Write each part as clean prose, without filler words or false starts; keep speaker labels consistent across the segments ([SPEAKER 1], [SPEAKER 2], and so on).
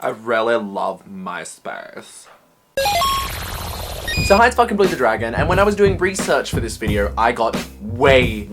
[SPEAKER 1] I really love MySpace. So hi, it's Fuckin'BluTheDragon, and when I was doing research for this video, I got way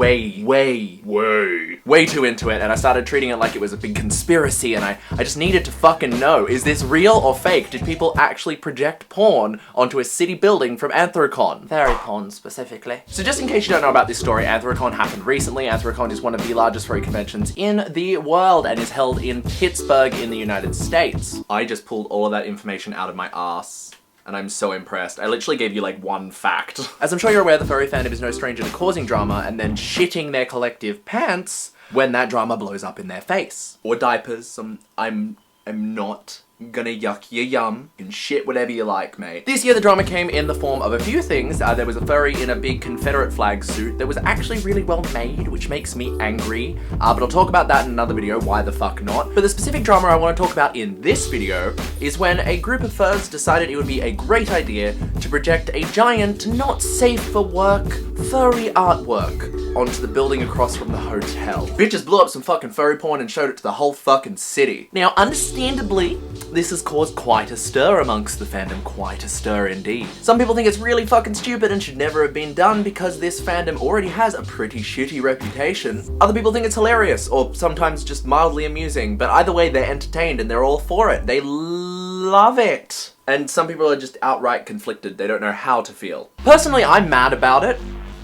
[SPEAKER 1] too into it, and I started treating it like it was a big conspiracy, and I just needed to fucking know, is this real or fake? Did people actually project porn onto a city building from Anthrocon? Furry porn, specifically. So just in case you don't know about this story, Anthrocon happened recently. Anthrocon is one of the largest furry conventions in the world and is held in Pittsburgh in the United States. I just pulled all of that information out of my ass. And I'm so impressed. I literally gave you like one fact. As I'm sure you're aware, the furry fandom is no stranger to causing drama and then shitting their collective pants when that drama blows up in their face. Or diapers. I'm not gonna yuck your yum. You can shit whatever you like, mate. This year the drama came in the form of a few things. There was a furry in a big Confederate flag suit that was actually really well made, which makes me angry. But I'll talk about that in another video, why the fuck not. But the specific drama I want to talk about in this video is when a group of furs decided it would be a great idea to project a giant, not safe for work, furry artwork onto the building across from the hotel. Bitches blew up some fucking furry porn and showed it to the whole fucking city. Now, understandably, this has caused quite a stir amongst the fandom, quite a stir indeed. Some people think it's really fucking stupid and should never have been done because this fandom already has a pretty shitty reputation. Other people think it's hilarious, or sometimes just mildly amusing, but either way they're entertained and they're all for it. They love it. And some people are just outright conflicted, they don't know how to feel. Personally, I'm mad about it,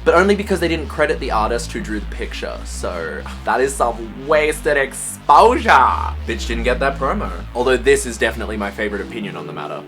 [SPEAKER 1] but only because they didn't credit the artist who drew the picture, so that is some wasted exposure. Bitch didn't get that promo. Although this is definitely my favorite opinion on the matter.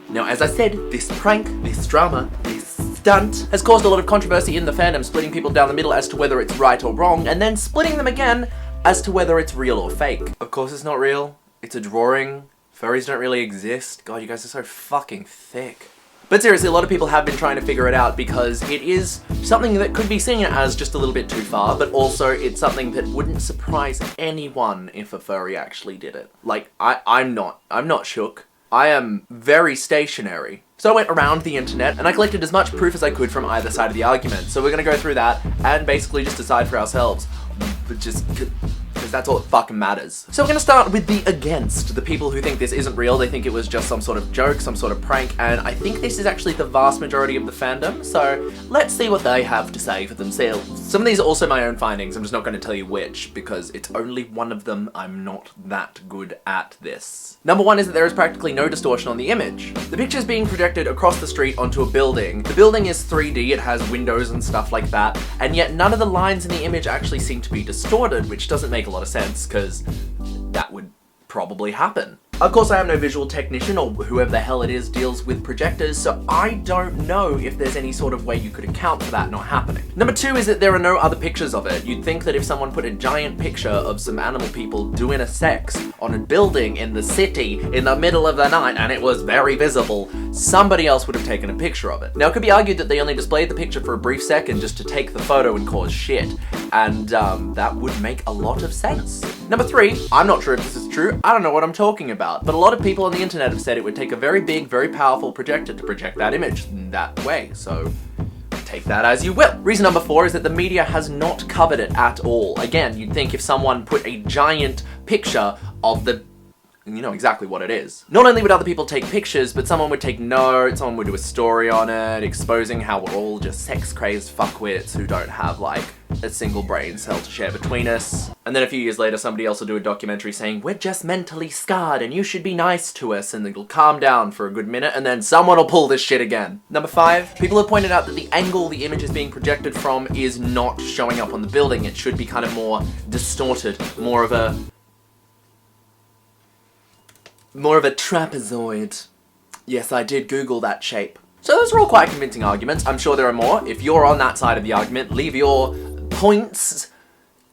[SPEAKER 1] Now, as I said, this prank, this drama, this stunt has caused a lot of controversy in the fandom, splitting people down the middle as to whether it's right or wrong, and then splitting them again as to whether it's real or fake. Of course it's not real. It's a drawing. Furries don't really exist. God, you guys are so fucking thick. But seriously, a lot of people have been trying to figure it out because it is something that could be seen as just a little bit too far, but also it's something that wouldn't surprise anyone if a furry actually did it. Like, I'm not shook. I am very stationary. So I went around the internet and I collected as much proof as I could from either side of the argument. So we're gonna go through that and basically just decide for ourselves. But just, because that's all that fucking matters. So we're gonna start with the against, the people who think this isn't real, they think it was just some sort of joke, some sort of prank, and I think this is actually the vast majority of the fandom, so let's see what they have to say for themselves. Some of these are also my own findings, I'm just not gonna tell you which, because it's only one of them, I'm not that good at this. Number one is that there is practically no distortion on the image. The picture is being projected across the street onto a building. The building is 3D, it has windows and stuff like that, and yet none of the lines in the image actually seem to be distorted, which doesn't make a lot of sense, because that would probably happen. Of course, I am no visual technician, or whoever the hell it is deals with projectors, so I don't know if there's any sort of way you could account for that not happening. Number two is that there are no other pictures of it. You'd think that if someone put a giant picture of some animal people doing a sex on a building in the city in the middle of the night and it was very visible, somebody else would have taken a picture of it. Now, it could be argued that they only displayed the picture for a brief second just to take the photo and cause shit, and that would make a lot of sense. Number three, I'm not sure if this is true, I don't know what I'm talking about. But a lot of people on the internet have said it would take a very big, very powerful projector to project that image that way, so take that as you will. Reason number four is that the media has not covered it at all. Again, you'd think if someone put a giant picture of the, you know exactly what it is. Not only would other people take pictures, but someone would take notes, someone would do a story on it, exposing how we're all just sex-crazed fuckwits who don't have, like, a single brain cell to share between us. And then a few years later, somebody else will do a documentary saying, we're just mentally scarred and you should be nice to us, and it'll calm down for a good minute, and then someone will pull this shit again. Number five, people have pointed out that the angle the image is being projected from is not showing up on the building. It should be kind of more distorted, more of a trapezoid. Yes, I did Google that shape. So those are all quite convincing arguments. I'm sure there are more. If you're on that side of the argument, leave your points,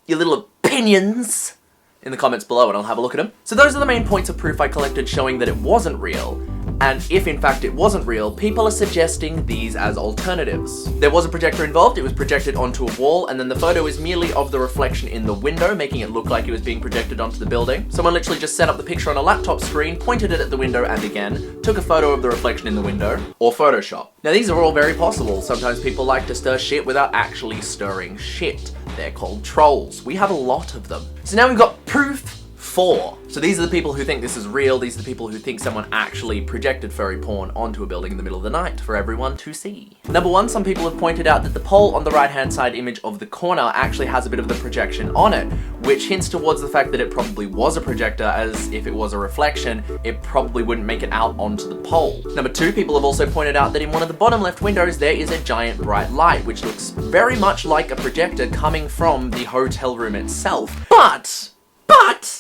[SPEAKER 1] your little opinions in the comments below and I'll have a look at them. So those are the main points of proof I collected showing that it wasn't real. And if in fact it wasn't real, people are suggesting these as alternatives. There was a projector involved, it was projected onto a wall, and then the photo is merely of the reflection in the window, making it look like it was being projected onto the building. Someone literally just set up the picture on a laptop screen, pointed it at the window, and again, took a photo of the reflection in the window, or Photoshop. Now these are all very possible. Sometimes people like to stir shit without actually stirring shit. They're called trolls. We have a lot of them. So now we've got proof 4. So these are the people who think this is real. These are the people who think someone actually projected furry porn onto a building in the middle of the night for everyone to see. Number 1, some people have pointed out that the pole on the right-hand side image of the corner actually has a bit of the projection on it, which hints towards the fact that it probably was a projector, as if it was a reflection, it probably wouldn't make it out onto the pole. Number 2, people have also pointed out that in one of the bottom left windows there is a giant bright light, which looks very much like a projector coming from the hotel room itself. But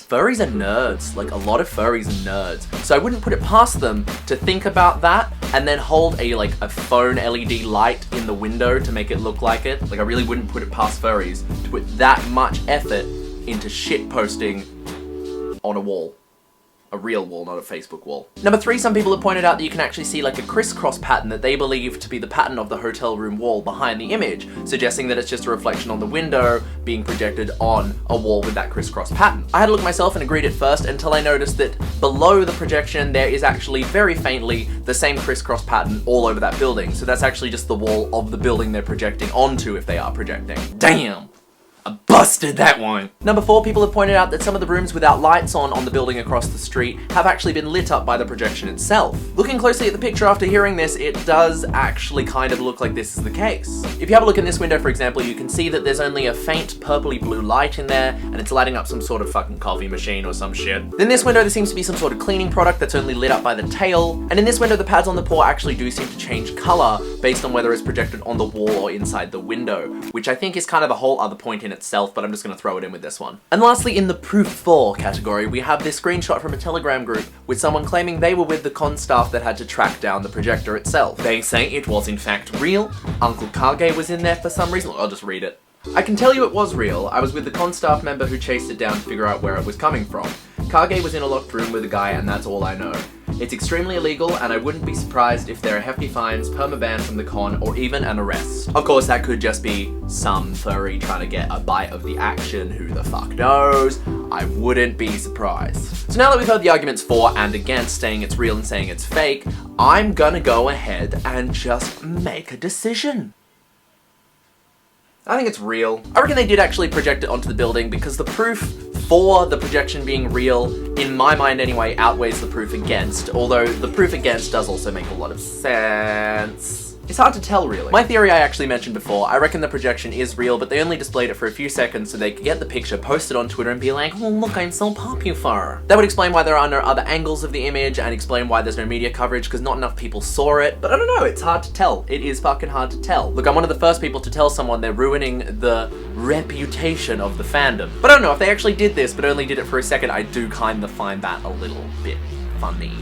[SPEAKER 1] furries are nerds. Like, a lot of furries are nerds. So I wouldn't put it past them to think about that and then hold a phone LED light in the window to make it look like it. Like, I really wouldn't put it past furries to put that much effort into shit posting on a wall. A real wall, not a Facebook wall. Number 3, some people have pointed out that you can actually see like a crisscross pattern that they believe to be the pattern of the hotel room wall behind the image, suggesting that it's just a reflection on the window being projected on a wall with that crisscross pattern. I had a look myself and agreed at first until I noticed that below the projection there is actually very faintly the same crisscross pattern all over that building. So that's actually just the wall of the building they're projecting onto if they are projecting. Damn! I busted that one! Number 4, people have pointed out that some of the rooms without lights on the building across the street have actually been lit up by the projection itself. Looking closely at the picture after hearing this, it does actually kind of look like this is the case. If you have a look in this window, for example, you can see that there's only a faint purpley blue light in there, and it's lighting up some sort of fucking coffee machine or some shit. Then in this window there seems to be some sort of cleaning product that's only lit up by the tail, and in this window the pads on the paw actually do seem to change colour based on whether it's projected on the wall or inside the window, which I think is kind of a whole other point in itself, but I'm just gonna throw it in with this one. And lastly, in the proof 4 category, we have this screenshot from a Telegram group with someone claiming they were with the con staff that had to track down the projector itself. They say it was in fact real. Uncle Kage was in there for some reason. I'll just read it. I can tell you it was real. I was with the con staff member who chased it down to figure out where it was coming from. Kage was in a locked room with a guy, and that's all I know. It's extremely illegal, and I wouldn't be surprised if there are hefty fines, permaban from the con, or even an arrest. Of course, that could just be some furry trying to get a bite of the action, who the fuck knows? I wouldn't be surprised. So now that we've heard the arguments for and against saying it's real and saying it's fake, I'm gonna go ahead and just make a decision. I think it's real. I reckon they did actually project it onto the building because the proof for the projection being real, in my mind anyway, outweighs the proof against, although the proof against does also make a lot of sense. It's hard to tell, really. My theory I actually mentioned before, I reckon the projection is real, but they only displayed it for a few seconds so they could get the picture posted on Twitter and be like, oh look, I'm so popular. That would explain why there are no other angles of the image and explain why there's no media coverage, because not enough people saw it. But I don't know, it's hard to tell. It is fucking hard to tell. Look, I'm one of the first people to tell someone they're ruining the reputation of the fandom. But I don't know, if they actually did this, but only did it for a second, I do kind of find that a little bit funny.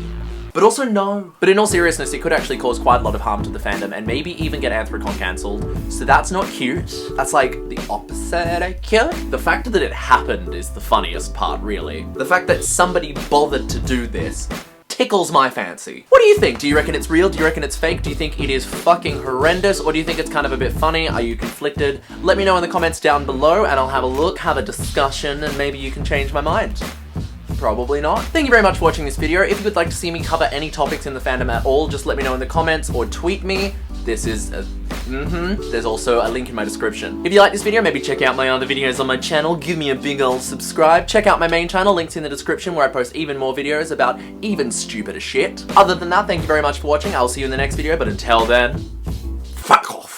[SPEAKER 1] But also no. But in all seriousness, it could actually cause quite a lot of harm to the fandom and maybe even get Anthrocon cancelled. So that's not cute. That's like the opposite of cute. The fact that it happened is the funniest part, really. The fact that somebody bothered to do this tickles my fancy. What do you think? Do you reckon it's real? Do you reckon it's fake? Do you think it is fucking horrendous? Or do you think it's kind of a bit funny? Are you conflicted? Let me know in the comments down below and I'll have a look, have a discussion, and maybe you can change my mind. Probably not. Thank you very much for watching this video. If you would like to see me cover any topics in the fandom at all, just let me know in the comments or tweet me. This is there's also a link in my description. If you like this video, maybe check out my other videos on my channel. Give me a big ol' subscribe. Check out my main channel, links in the description, where I post even more videos about even stupider shit. Other than that, thank you very much for watching. I'll see you in the next video, but until then, fuck off.